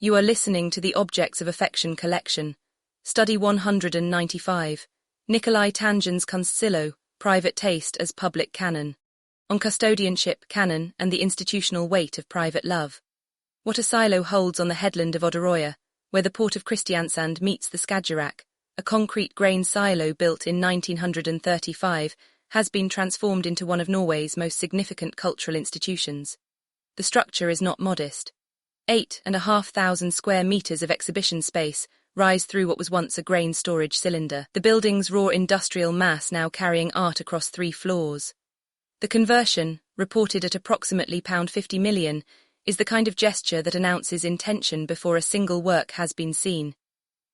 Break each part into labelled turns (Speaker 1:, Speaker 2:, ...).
Speaker 1: You are listening to the Objects of Affection collection. Study 195. Nicolai Tangen's Kunstsilo, Private Taste as Public Canon. On custodianship, canon, and the institutional weight of private love. What a silo holds on the headland of Odderøya, where the port of Kristiansand meets the Skagerrak, a concrete grain silo built in 1935, has been transformed into one of Norway's most significant cultural institutions. The structure is not modest. 8,500 square meters of exhibition space rise through what was once a grain storage cylinder, the building's raw industrial mass now carrying art across 3 floors. The conversion, reported at approximately £50 million, is the kind of gesture that announces intention before a single work has been seen.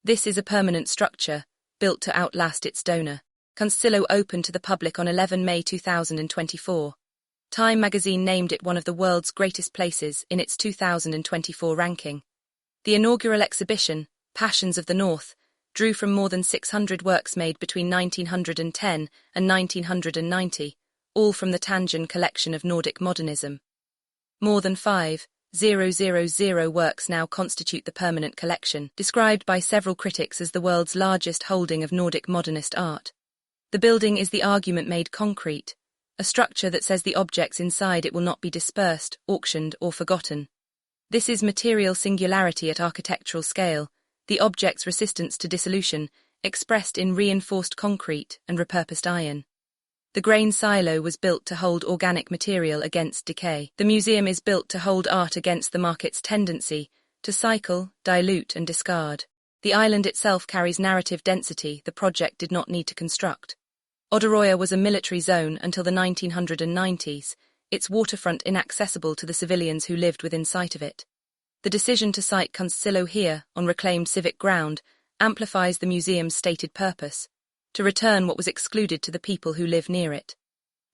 Speaker 1: This is a permanent structure, built to outlast its donor. Kunstsilo opened to the public on 11 May 2024. Time magazine named it one of the world's greatest places in its 2024 ranking. The inaugural exhibition, Passions of the North, drew from more than 600 works made between 1910 and 1990, all from the Tangen collection of Nordic modernism. More than 5,000 works now constitute the permanent collection, described by several critics as the world's largest holding of Nordic modernist art. The building is the argument made concrete, a structure that says the objects inside it will not be dispersed, auctioned, or forgotten. This is material singularity at architectural scale, the object's resistance to dissolution, expressed in reinforced concrete and repurposed iron. The grain silo was built to hold organic material against decay. The museum is built to hold art against the market's tendency to cycle, dilute, and discard. The island itself carries narrative density the project did not need to construct. Odderøya was a military zone until the 1990s, its waterfront inaccessible to the civilians who lived within sight of it. The decision to site Kunstsilo here, on reclaimed civic ground, amplifies the museum's stated purpose: to return what was excluded to the people who live near it.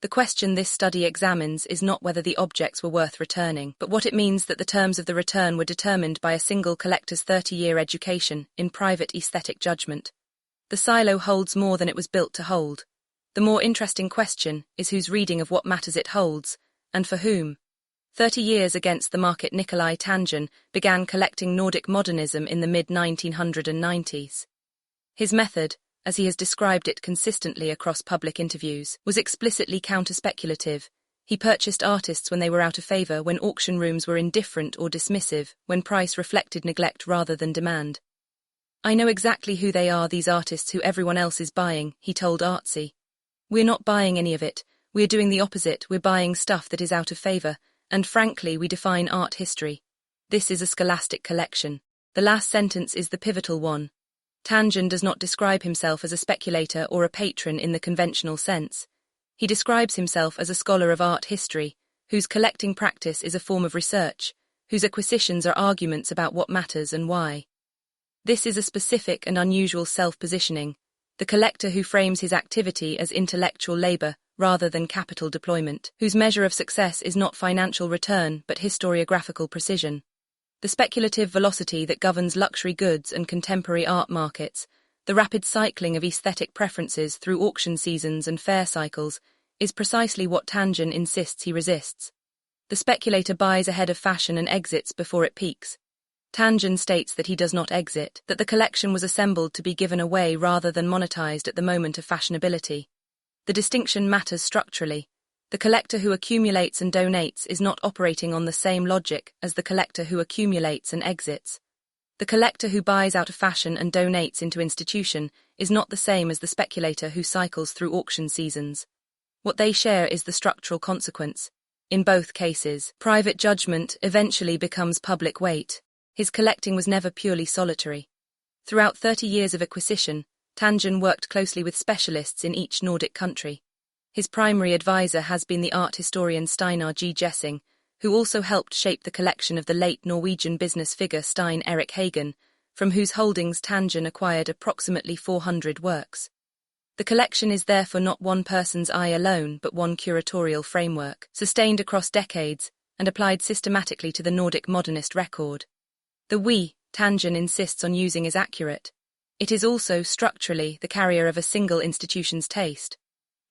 Speaker 1: The question this study examines is not whether the objects were worth returning, but what it means that the terms of the return were determined by a single collector's 30-year education in private aesthetic judgment. The silo holds more than it was built to hold. The more interesting question is whose reading of what matters it holds, and for whom. 30 years against the market. Nicolai Tangen began collecting Nordic modernism in the mid-1990s. His method, as he has described it consistently across public interviews, was explicitly counter-speculative. He purchased artists when they were out of favor, when auction rooms were indifferent or dismissive, when price reflected neglect rather than demand. "I know exactly who they are, these artists who everyone else is buying," he told Artsy. "We're not buying any of it, we're doing the opposite, we're buying stuff that is out of favor, and frankly we define art history. This is a scholastic collection." The last sentence is the pivotal one. Tangen does not describe himself as a speculator or a patron in the conventional sense. He describes himself as a scholar of art history, whose collecting practice is a form of research, whose acquisitions are arguments about what matters and why. This is a specific and unusual self-positioning, the collector who frames his activity as intellectual labor rather than capital deployment, whose measure of success is not financial return but historiographical precision. The speculative velocity that governs luxury goods and contemporary art markets, the rapid cycling of aesthetic preferences through auction seasons and fair cycles, is precisely what Tangen insists he resists. The speculator buys ahead of fashion and exits before it peaks. Tangen states that he does not exit, that the collection was assembled to be given away rather than monetized at the moment of fashionability. The distinction matters structurally. The collector who accumulates and donates is not operating on the same logic as the collector who accumulates and exits. The collector who buys out of fashion and donates into institution is not the same as the speculator who cycles through auction seasons. What they share is the structural consequence. In both cases, private judgment eventually becomes public weight. His collecting was never purely solitary. Throughout 30 years of acquisition, Tangen worked closely with specialists in each Nordic country. His primary advisor has been the art historian Steinar G. Jessing, who also helped shape the collection of the late Norwegian business figure Stein Erik Hagen, from whose holdings Tangen acquired approximately 400 works. The collection is therefore not one person's eye alone but one curatorial framework, sustained across decades and applied systematically to the Nordic modernist record. The we, Tangen insists on using is accurate. It is also, structurally, the carrier of a single institution's taste.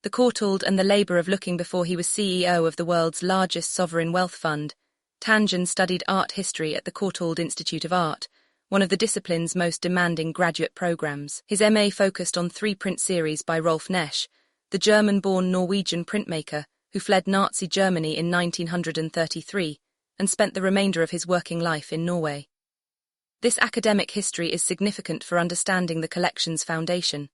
Speaker 1: The courtauld and the labour of looking before he was CEO of the world's largest sovereign wealth fund, Tangen studied art history at the Courtauld Institute of Art, one of the discipline's most demanding graduate programs. His MA focused on 3 print series by Rolf Nesch, the German-born Norwegian printmaker who fled Nazi Germany in 1933 and spent the remainder of his working life in Norway. This academic history is significant for understanding the collection's foundation.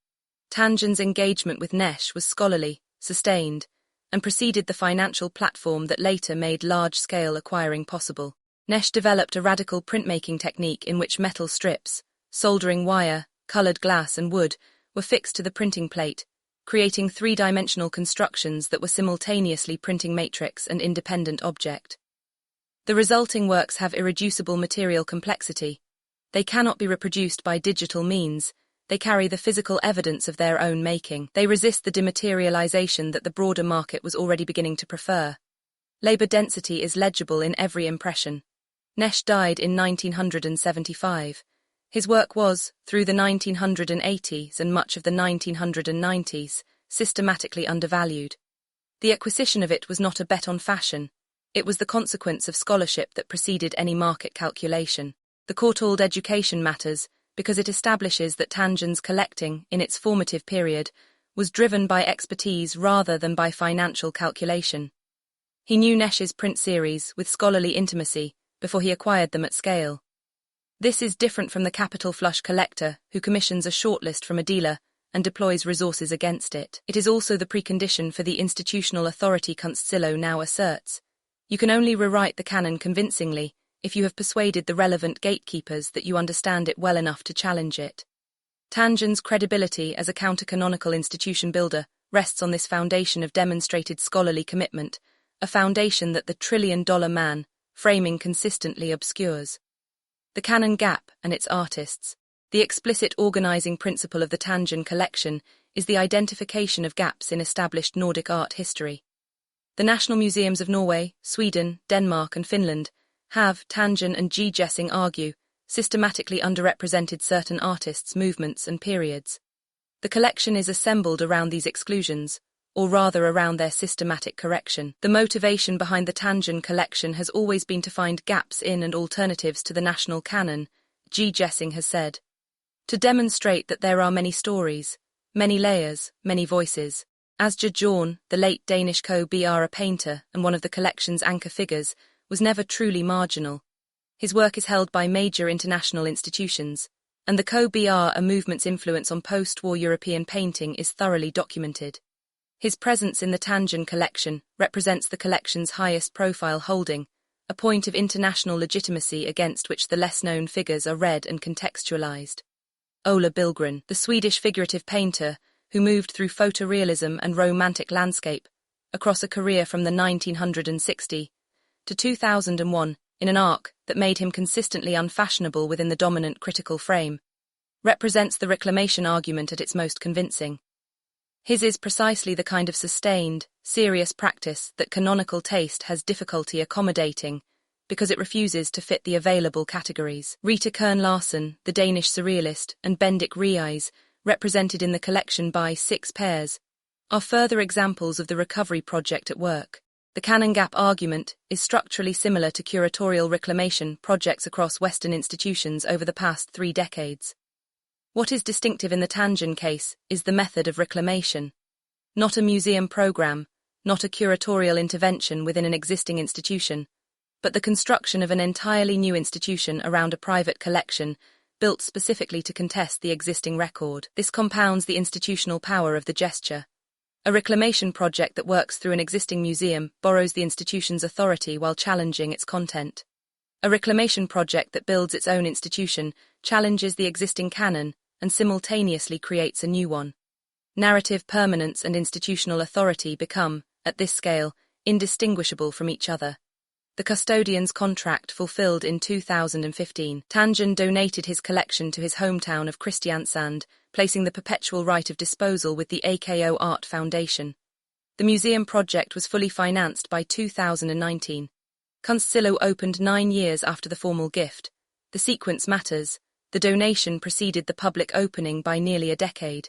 Speaker 1: Tangen's engagement with Nesch was scholarly, sustained, and preceded the financial platform that later made large-scale acquiring possible. Nesch developed a radical printmaking technique in which metal strips, soldering wire, colored glass and wood were fixed to the printing plate, creating 3-dimensional constructions that were simultaneously printing matrix and independent object. The resulting works have irreducible material complexity. They cannot be reproduced by digital means. They carry the physical evidence of their own making. They resist the dematerialization that the broader market was already beginning to prefer. Labor density is legible in every impression. Nesch died in 1975. His work was, through the 1980s and much of the 1990s, systematically undervalued. The acquisition of it was not a bet on fashion. It was the consequence of scholarship that preceded any market calculation. The Courtauld education matters because it establishes that Tangen's collecting, in its formative period, was driven by expertise rather than by financial calculation. He knew Nesch's print series with scholarly intimacy before he acquired them at scale. This is different from the capital flush collector who commissions a shortlist from a dealer and deploys resources against it. It is also the precondition for the institutional authority Kunstsilo now asserts. You can only rewrite the canon convincingly if you have persuaded the relevant gatekeepers that you understand it well enough to challenge it. Tangen's credibility as a counter-canonical institution builder rests on this foundation of demonstrated scholarly commitment, a foundation that the trillion-dollar man, framing consistently obscures. The canon gap and its artists. The explicit organizing principle of the Tangen collection is the identification of gaps in established Nordic art history. The national museums of Norway, Sweden, Denmark and Finland have, Tangen and G. Jessing argue, systematically underrepresented certain artists, movements and periods. The collection is assembled around these exclusions, or rather around their systematic correction. The motivation behind the Tangen collection has always been to find gaps in and alternatives to the national canon, G. Jessing has said. To demonstrate that there are many stories, many layers, many voices. Asger Jorn, the late Danish KBR painter and one of the collection's anchor figures, was never truly marginal. His work is held by major international institutions, and the KBR movement's influence on post-war European painting is thoroughly documented. His presence in the Tangen collection represents the collection's highest profile holding, a point of international legitimacy against which the less-known figures are read and contextualized. Ola Billgren, the Swedish figurative painter, who moved through photorealism and romantic landscape across a career from the 1960 to 2001 in an arc that made him consistently unfashionable within the dominant critical frame, represents the reclamation argument at its most convincing. His is precisely the kind of sustained, serious practice that canonical taste has difficulty accommodating because it refuses to fit the available categories. Rita Kern Larsen, the Danish surrealist, and Bendik Riis, represented in the collection by 6 pairs, are further examples of the recovery project at work. The canon gap argument is structurally similar to curatorial reclamation projects across Western institutions over the past 3 decades. What is distinctive in the Tangen case is the method of reclamation. Not a museum program, not a curatorial intervention within an existing institution, but the construction of an entirely new institution around a private collection built specifically to contest the existing record. This compounds the institutional power of the gesture. A reclamation project that works through an existing museum borrows the institution's authority while challenging its content. A reclamation project that builds its own institution challenges the existing canon and simultaneously creates a new one. Narrative permanence and institutional authority become, at this scale, indistinguishable from each other. The custodian's contract fulfilled in 2015. Tangen donated his collection to his hometown of Kristiansand, placing the perpetual right of disposal with the AKO Art Foundation. The museum project was fully financed by 2019. Kunstsilo opened 9 years after the formal gift. The sequence matters. The donation preceded the public opening by nearly a decade.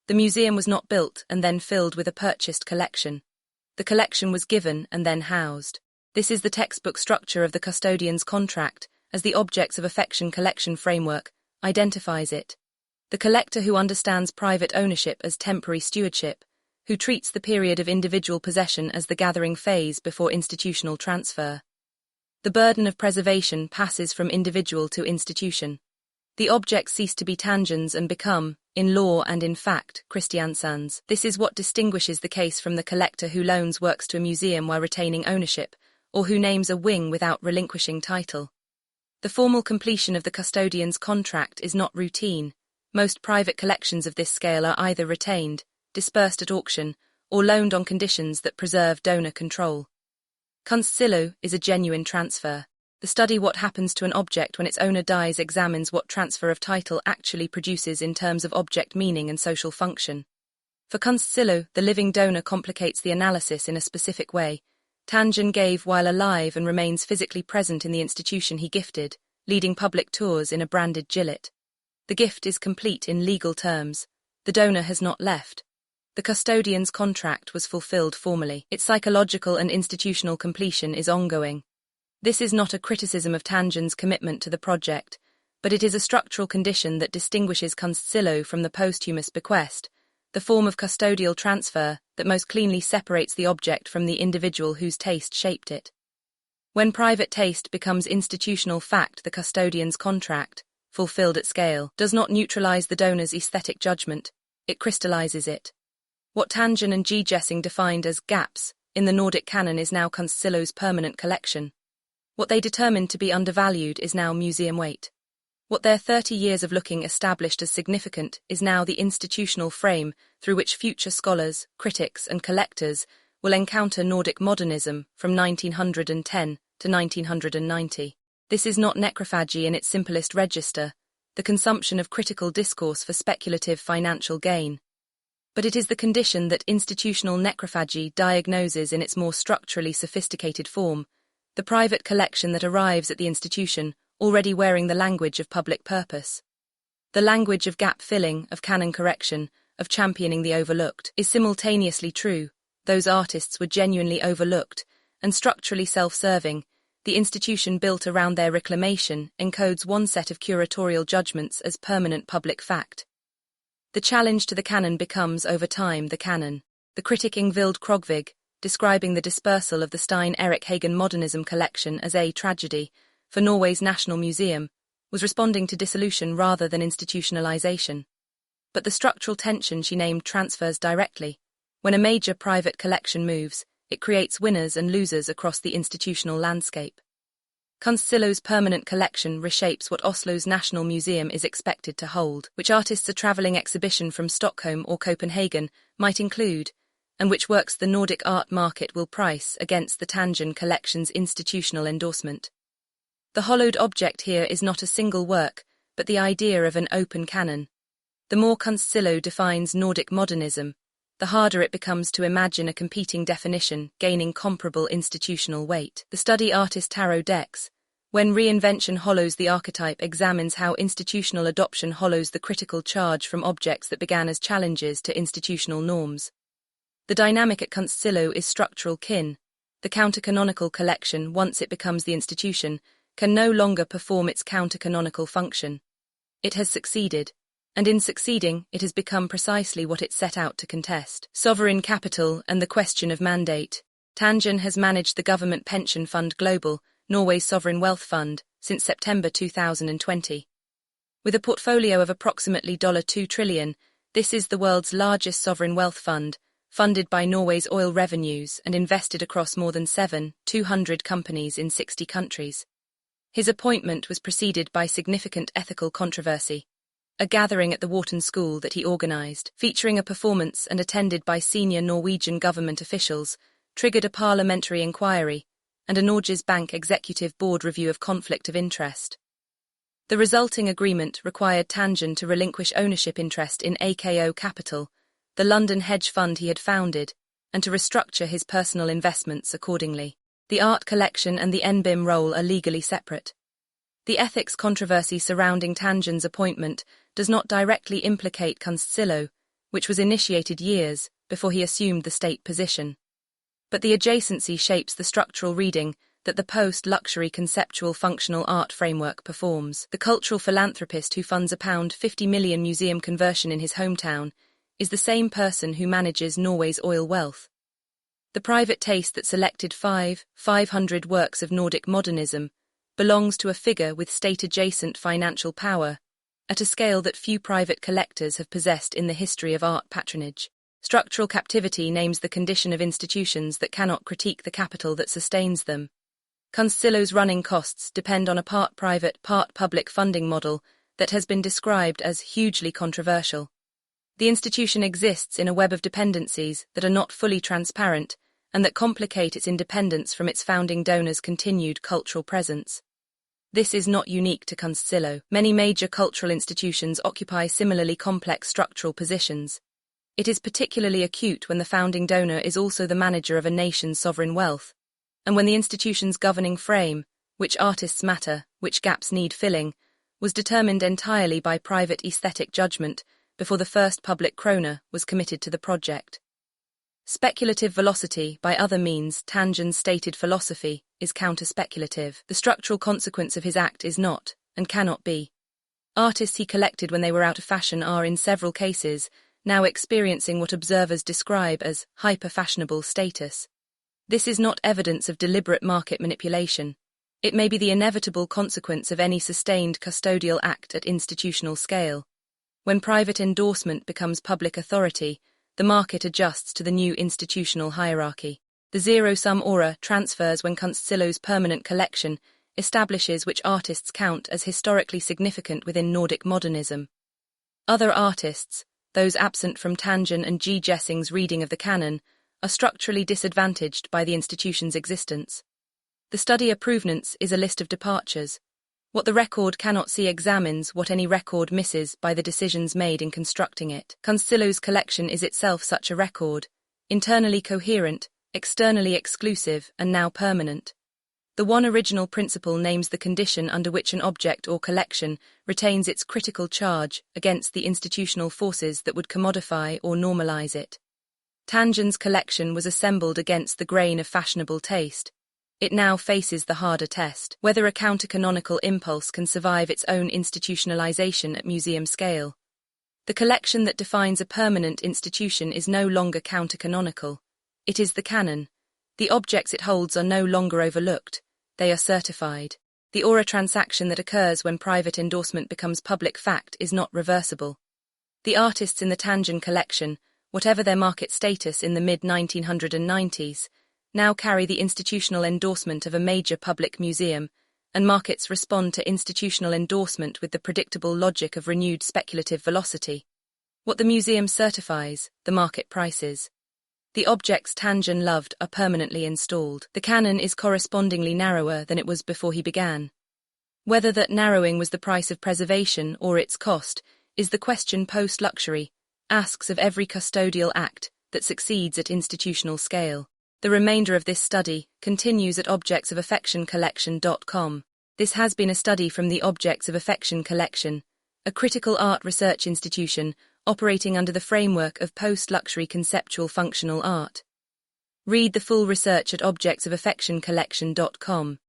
Speaker 1: The museum was not built and then filled with a purchased collection. The collection was given and then housed. This is the textbook structure of the custodian's contract, as the objects of affection collection framework identifies it. The collector who understands private ownership as temporary stewardship, who treats the period of individual possession as the gathering phase before institutional transfer. The burden of preservation passes from individual to institution. The objects cease to be Tangens and become, in law and in fact, Christiansans. This is what distinguishes the case from the collector who loans works to a museum while retaining ownership, or who names a wing without relinquishing title. The formal completion of the custodian's contract is not routine. Most private collections of this scale are either retained, dispersed at auction, or loaned on conditions that preserve donor control. Kunstsilo is a genuine transfer. The study what happens to an object when its owner dies examines what transfer of title actually produces in terms of object meaning and social function. For Kunstsilo, the living donor complicates the analysis in a specific way. Tangen gave while alive and remains physically present in the institution he gifted, leading public tours in a branded gillet. The gift is complete in legal terms. The donor has not left. The custodian's contract was fulfilled formally. Its psychological and institutional completion is ongoing. This is not a criticism of Tangen's commitment to the project, but it is a structural condition that distinguishes Kunstsilo from the posthumous bequest, the form of custodial transfer that most cleanly separates the object from the individual whose taste shaped it. When private taste becomes institutional fact, the custodian's contract, fulfilled at scale, does not neutralize the donor's aesthetic judgment, it crystallizes it. What Tangen and G. Jessing defined as gaps in the Nordic canon is now Kunstsilo's permanent collection. What they determined to be undervalued is now museum weight. What their 30 years of looking established as significant is now the institutional frame through which future scholars, critics, and collectors will encounter Nordic modernism from 1910 to 1990. This is not necrophagy in its simplest register, the consumption of critical discourse for speculative financial gain. But it is the condition that institutional necrophagy diagnoses in its more structurally sophisticated form, the private collection that arrives at the institution already wearing the language of public purpose. The language of gap-filling, of canon correction, of championing the overlooked, is simultaneously true. Those artists were genuinely overlooked, and structurally self-serving. The institution built around their reclamation encodes one set of curatorial judgments as permanent public fact. The challenge to the canon becomes, over time, the canon. The critic Ingvild Krogvig, describing the dispersal of the Stein-Erik Hagen Modernism collection as a tragedy for Norway's National Museum, was responding to dissolution rather than institutionalization. But the structural tension she named transfers directly. When a major private collection moves, it creates winners and losers across the institutional landscape. Kunstsilo's permanent collection reshapes what Oslo's National Museum is expected to hold, which artists a travelling exhibition from Stockholm or Copenhagen might include, and which works the Nordic art market will price against the Tangen collection's institutional endorsement. The hollowed object here is not a single work, but the idea of an open canon. The more Kunstsilo defines Nordic modernism, the harder it becomes to imagine a competing definition gaining comparable institutional weight. The study artist Tarot Dex, when reinvention hollows the archetype, examines how institutional adoption hollows the critical charge from objects that began as challenges to institutional norms. The dynamic at Kunstsilo is structural kin. The counter-canonical collection, once it becomes the institution, can no longer perform its counter-canonical function. It has succeeded, and in succeeding, it has become precisely what it set out to contest. Sovereign capital and the question of mandate. Tangen has managed the Government Pension Fund Global, Norway's sovereign wealth fund, since September 2020. With a portfolio of approximately $2 trillion, this is the world's largest sovereign wealth fund, funded by Norway's oil revenues and invested across more than 200 companies in 60 countries. His appointment was preceded by significant ethical controversy. A gathering at the Wharton School that he organised, featuring a performance and attended by senior Norwegian government officials, triggered a parliamentary inquiry and a Norges Bank Executive Board review of conflict of interest. The resulting agreement required Tangen to relinquish ownership interest in AKO Capital, the London hedge fund he had founded, and to restructure his personal investments accordingly. The art collection and the NBIM role are legally separate. The ethics controversy surrounding Tangen's appointment does not directly implicate Kunstsilo, which was initiated years before he assumed the state position. but the adjacency shapes the structural reading that the post-luxury conceptual functional art framework performs. The cultural philanthropist who funds a £50 million museum conversion in his hometown is the same person who manages Norway's oil wealth. The private taste that selected 500 works of Nordic modernism belongs to a figure with state-adjacent financial power, at a scale that few private collectors have possessed in the history of art patronage. Structural captivity names the condition of institutions that cannot critique the capital that sustains them. Kunstilo's running costs depend on a part private, part public funding model that has been described as hugely controversial. The institution exists in a web of dependencies that are not fully transparent and that complicate its independence from its founding donors' continued cultural presence. This is not unique to Kunstsilo. Many major cultural institutions occupy similarly complex structural positions. It is particularly acute when the founding donor is also the manager of a nation's sovereign wealth, and when the institution's governing frame, which artists matter, which gaps need filling, was determined entirely by private aesthetic judgment before the first public krona was committed to the project. Speculative velocity, by other means Tangen's stated philosophy, is counter-speculative. The structural consequence of his act is not, and cannot be. Artists he collected when they were out of fashion are, in several cases, now experiencing what observers describe as hyper-fashionable status. This is not evidence of deliberate market manipulation. It may be the inevitable consequence of any sustained custodial act at institutional scale. When private endorsement becomes public authority, the market adjusts to the new institutional hierarchy. The zero-sum aura transfers when Kunstilo's permanent collection establishes which artists count as historically significant within Nordic modernism. Other artists, those absent from Tangen and G. Jessing's reading of the Canon, are structurally disadvantaged by the institution's existence. The study of provenance is a list of departures. What the record cannot see examines what any record misses by the decisions made in constructing it. Kunstilo's collection is itself such a record, internally coherent, externally exclusive, and now permanent. The one original principle names the condition under which an object or collection retains its critical charge against the institutional forces that would commodify or normalize it. Tangen's collection was assembled against the grain of fashionable taste. It now faces the harder test, whether a counter-canonical impulse can survive its own institutionalization at museum scale. The collection that defines a permanent institution is no longer counter-canonical. It is the canon. The objects it holds are no longer overlooked. They are certified. The aura transaction that occurs when private endorsement becomes public fact is not reversible. The artists in the Tangen collection, whatever their market status in the mid-1990s, now carry the institutional endorsement of a major public museum, and markets respond to institutional endorsement with the predictable logic of renewed speculative velocity. What the museum certifies, the market prices. The objects Tangen loved are permanently installed. The canon is correspondingly narrower than it was before he began. Whether that narrowing was the price of preservation or its cost is the question post-luxury asks of every custodial act that succeeds at institutional scale. The remainder of this study continues at objectsofaffectioncollection.com. This has been a study from the Objects of Affection Collection, a critical art research institution operating under the framework of post-luxury conceptual functional art. Read the full research at objectsofaffectioncollection.com.